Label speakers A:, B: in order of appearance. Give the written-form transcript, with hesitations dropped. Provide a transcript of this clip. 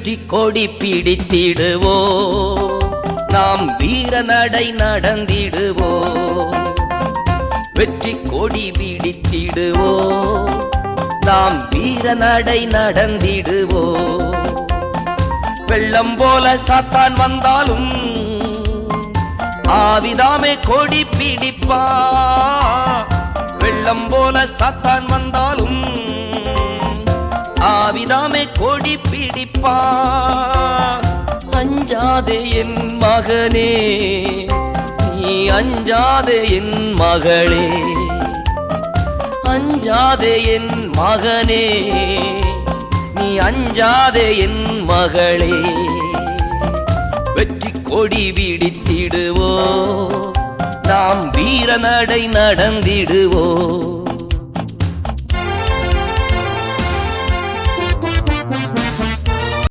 A: வெற்றி கொடி பிடித்திடுவோ, நாம் வீர நடை நடந்திடுவோ. வெற்றி கொடி பிடித்திடுவோ, நாம் வீர நடை நடந்திடுவோ. வெள்ளம் போல சாத்தான் வந்தாலும் ஆவிதாமே கொடி பிடிப்பா. வெள்ளம் போல சாத்தான் வந்தாலும் ஆவிதாமே கொடி பிடிப்பா. அஞ்சாதே என் மகனே, நீ அஞ்சாதே என் மகளே. அஞ்சாதே என் மகனே, நீ அஞ்சாதே என் மகளே. வெற்றி கொடி பிடித்திடுவோ, நாம் வீர நடை நடந்திடுவோ.